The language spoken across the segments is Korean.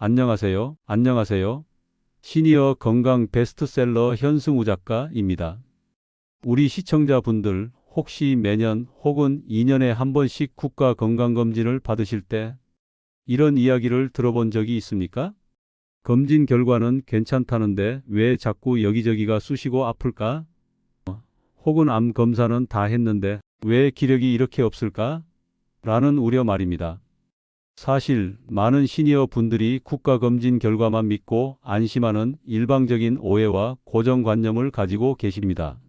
안녕하세요. 안녕하세요. 시니어 건강 베스트셀러 현승우 작가입니다. 우리 시청자분들 혹시 매년 혹은 2년에 한 번씩 국가 건강검진을 받으실 때 이런 이야기를 들어본 적이 있습니까? 검진 결과는 괜찮다는데 왜 자꾸 여기저기가 쑤시고 아플까? 혹은 암 검사는 다 했는데 왜 기력이 이렇게 없을까? 라는 우려 말입니다. 사실 많은 시니어 분들이 국가검진 결과만 믿고 안심하는 일방적인 오해와 고정관념을 가지고 계십니다.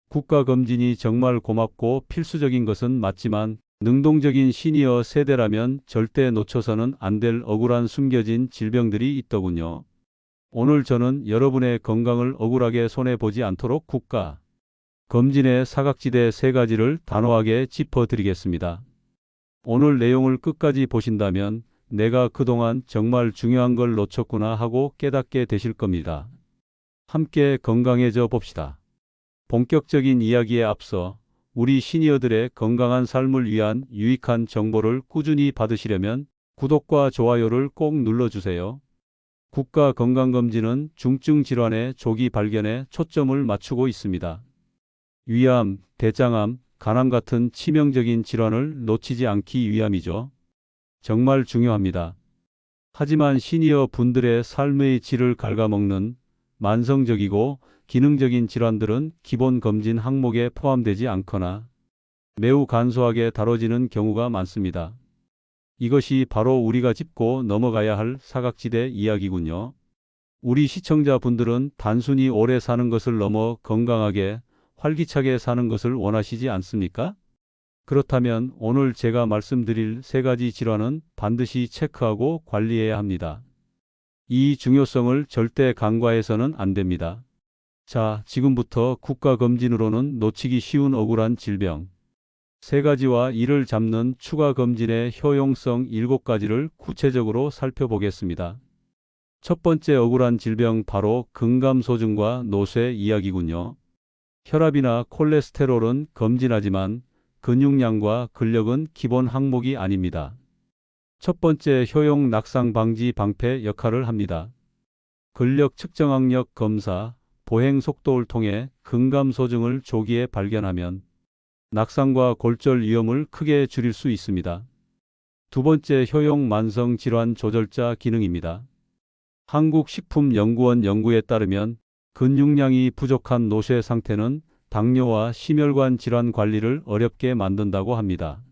국가검진이 정말 고맙고 필수적인 것은 맞지만 능동적인 시니어 세대라면 절대 놓쳐서는 안 될 억울한 숨겨진 질병들이 있더군요. 오늘 저는 여러분의 건강을 억울하게 손해보지 않도록 국가 검진의 사각지대 3가지를 단호하게 짚어드리겠습니다. 오늘 내용을 끝까지 보신다면 내가 그동안 정말 중요한 걸 놓쳤구나 하고 깨닫게 되실 겁니다. 함께 건강해져 봅시다. 본격적인 이야기에 앞서 우리 시니어들의 건강한 삶을 위한 유익한 정보를 꾸준히 받으시려면 구독과 좋아요를 꼭 눌러주세요. 국가건강검진은 중증 질환의 조기 발견에 초점을 맞추고 있습니다. 위암, 대장암, 간암 같은 치명적인 질환을 놓치지 않기 위함이죠. 정말 중요합니다. 하지만 시니어 분들의 삶의 질을 갉아먹는 만성적이고 기능적인 질환들은 기본 검진 항목에 포함되지 않거나 매우 간소하게 다뤄지는 경우가 많습니다. 이것이 바로 우리가 짚고 넘어가야 할 사각지대 이야기군요. 우리 시청자분들은 단순히 오래 사는 것을 넘어 건강하게 활기차게 사는 것을 원하시지 않습니까? 그렇다면 오늘 제가 말씀드릴 3가지 질환은 반드시 체크하고 관리해야 합니다. 이 중요성을 절대 간과해서는 안 됩니다. 자, 지금부터 국가검진으로는 놓치기 쉬운 억울한 질병 3가지와 이를 잡는 추가검진의 효용성 7가지를 구체적으로 살펴보겠습니다. 첫 번째 억울한 질병 바로 근감소증과 노쇠 이야기군요. 혈압이나 콜레스테롤은 검진하지만 근육량과 근력은 기본 항목이 아닙니다. 첫 번째 효용 낙상 방지 방패 역할을 합니다. 근력 측정 악력 검사, 보행 속도를 통해 근감소증을 조기에 발견하면 낙상과 골절 위험을 크게 줄일 수 있습니다. 두 번째 효용 만성 질환 조절자 기능입니다. 한국식품연구원 연구에 따르면 근육량이 부족한 노쇠 상태는 당뇨와 심혈관 질환 관리를 어렵게 만든다고 합니다.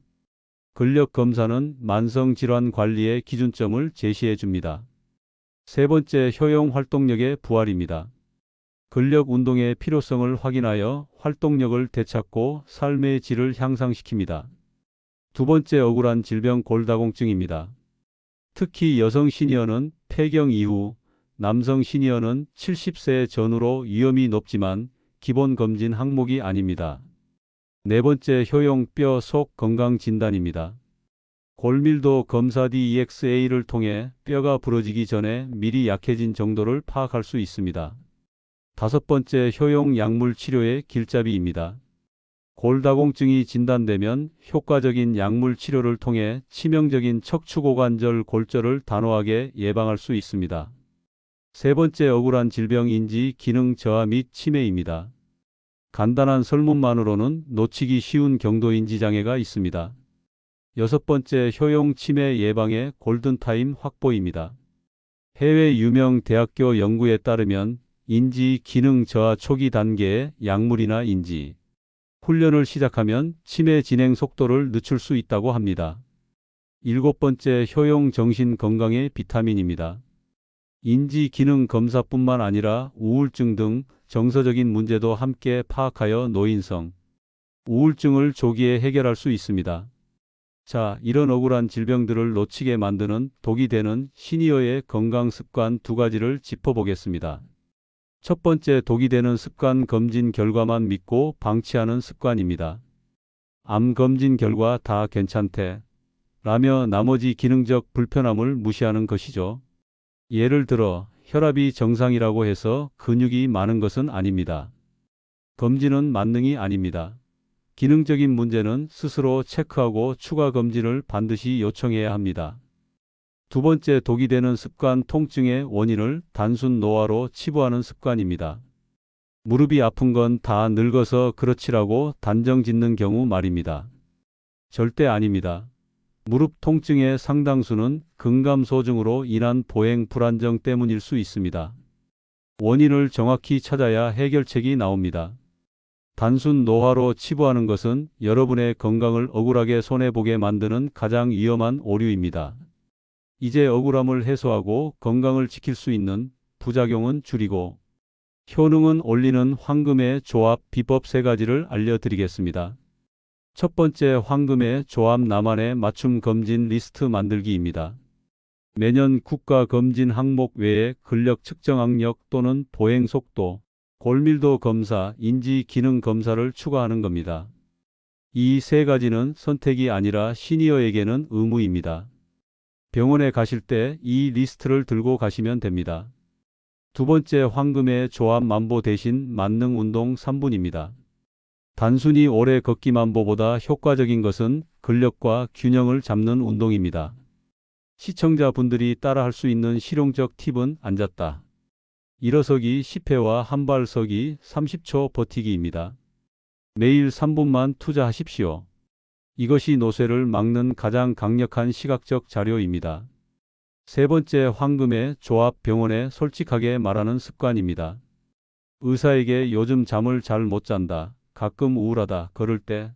근력 검사는 만성 질환 관리의 기준점을 제시해 줍니다. 세 번째 효용 활동력의 부활입니다. 근력 운동의 필요성을 확인하여 활동력을 되찾고 삶의 질을 향상시킵니다. 두 번째 억울한 질병 골다공증입니다. 특히 여성 시니어는 폐경 이후, 남성 시니어는 70세 전후로 위험이 높지만 기본 검진 항목이 아닙니다. 네 번째 효용 뼈 속 건강 진단입니다. 골밀도 검사 DEXA를 통해 뼈가 부러지기 전에 미리 약해진 정도를 파악할 수 있습니다. 다섯 번째 효용 약물 치료의 길잡이입니다. 골다공증이 진단되면 효과적인 약물 치료를 통해 치명적인 척추고관절 골절을 단호하게 예방할 수 있습니다. 세 번째 억울한 질병 인지 기능 저하 및 치매입니다. 간단한 설문만으로는 놓치기 쉬운 경도 인지 장애가 있습니다. 여섯 번째 효용 치매 예방의 골든타임 확보입니다. 해외 유명 대학교 연구에 따르면 인지 기능 저하 초기 단계의 약물이나 인지 훈련을 시작하면 치매 진행 속도를 늦출 수 있다고 합니다. 일곱 번째 효용 정신 건강의 비타민입니다. 인지 기능 검사뿐만 아니라 우울증 등 정서적인 문제도 함께 파악하여 노인성 우울증을 조기에 해결할 수 있습니다. 자, 이런 억울한 질병들을 놓치게 만드는 독이 되는 시니어의 건강 습관 2가지를 짚어보겠습니다. 첫 번째 독이 되는 습관 검진 결과만 믿고 방치하는 습관입니다. 암 검진 결과 다 괜찮대 라며 나머지 기능적 불편함을 무시하는 것이죠. 예를 들어 혈압이 정상이라고 해서 근육이 많은 것은 아닙니다. 검진은 만능이 아닙니다. 기능적인 문제는 스스로 체크하고 추가 검진을 반드시 요청해야 합니다. 두 번째 독이 되는 습관, 통증의 원인을 단순 노화로 치부하는 습관입니다. 무릎이 아픈 건 다 늙어서 그렇지라고 단정 짓는 경우 말입니다. 절대 아닙니다. 무릎 통증의 상당수는 근감소증으로 인한 보행 불안정 때문일 수 있습니다. 원인을 정확히 찾아야 해결책이 나옵니다. 단순 노화로 치부하는 것은 여러분의 건강을 억울하게 손해보게 만드는 가장 위험한 오류입니다. 이제 억울함을 해소하고 건강을 지킬 수 있는 부작용은 줄이고 효능은 올리는 황금의 조합 비법 3가지를 알려드리겠습니다. 첫 번째, 황금의 조합 나만의 맞춤 검진 리스트 만들기입니다. 매년 국가 검진 항목 외에 근력 측정 악력 또는 보행 속도, 골밀도 검사, 인지 기능 검사를 추가하는 겁니다. 이 3가지는 선택이 아니라 시니어에게는 의무입니다. 병원에 가실 때 이 리스트를 들고 가시면 됩니다. 두 번째, 황금의 조합 만보 대신 만능 운동 3분입니다. 단순히 오래 걷기 만보보다 효과적인 것은 근력과 균형을 잡는 운동입니다. 시청자분들이 따라할 수 있는 실용적 팁은 앉았다 일어서기 10회와 한발서기 30초 버티기입니다. 매일 3분만 투자하십시오. 이것이 노쇠를 막는 가장 강력한 시각적 자료입니다. 세 번째, 황금의 조합 병원에 솔직하게 말하는 습관입니다. 의사에게 요즘 잠을 잘 못 잔다, 가끔 우울하다, 걸을 때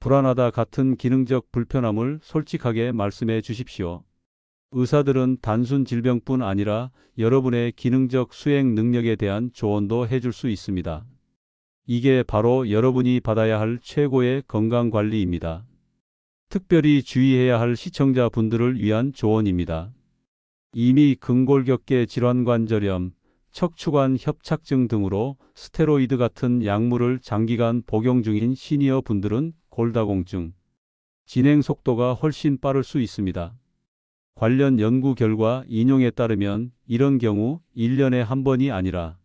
불안하다 같은 기능적 불편함을 솔직하게 말씀해 주십시오. 의사들은 단순 질병뿐 아니라 여러분의 기능적 수행 능력에 대한 조언도 해줄 수 있습니다. 이게 바로 여러분이 받아야 할 최고의 건강관리입니다. 특별히 주의해야 할 시청자분들을 위한 조언입니다. 이미 근골격계 질환관절염, 척추관 협착증 등으로 스테로이드 같은 약물을 장기간 복용 중인 시니어 분들은 골다공증 진행 속도가 훨씬 빠를 수 있습니다. 관련 연구 결과 인용에 따르면 이런 경우 1년에 한 번이 아니라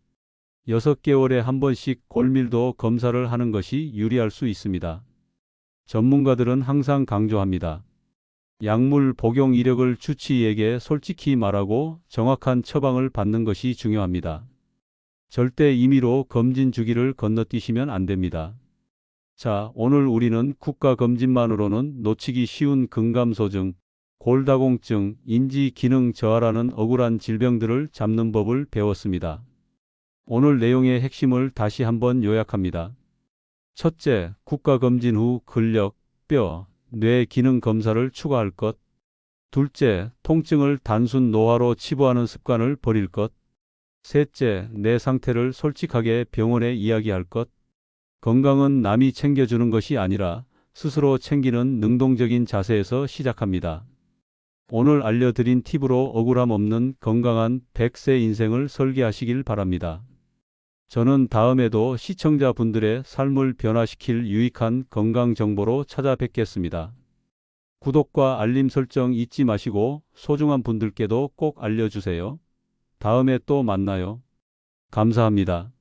6개월에 한 번씩 골밀도 검사를 하는 것이 유리할 수 있습니다. 전문가들은 항상 강조합니다. 약물 복용 이력을 주치의에게 솔직히 말하고 정확한 처방을 받는 것이 중요합니다. 절대 임의로 검진 주기를 건너뛰시면 안 됩니다. 자, 오늘 우리는 국가검진만으로는 놓치기 쉬운 근감소증, 골다공증, 인지 기능 저하라는 억울한 질병들을 잡는 법을 배웠습니다. 오늘 내용의 핵심을 다시 한번 요약합니다. 첫째, 국가검진 후 근력, 뼈, 뇌 기능 검사를 추가할 것. 둘째, 통증을 단순 노화로 치부하는 습관을 버릴 것. 셋째, 내 상태를 솔직하게 병원에 이야기할 것. 건강은 남이 챙겨주는 것이 아니라 스스로 챙기는 능동적인 자세에서 시작합니다. 오늘 알려드린 팁으로 억울함 없는 건강한 100세 인생을 설계하시길 바랍니다. 저는 다음에도 시청자분들의 삶을 변화시킬 유익한 건강 정보로 찾아뵙겠습니다. 구독과 알림 설정 잊지 마시고 소중한 분들께도 꼭 알려주세요. 다음에 또 만나요. 감사합니다.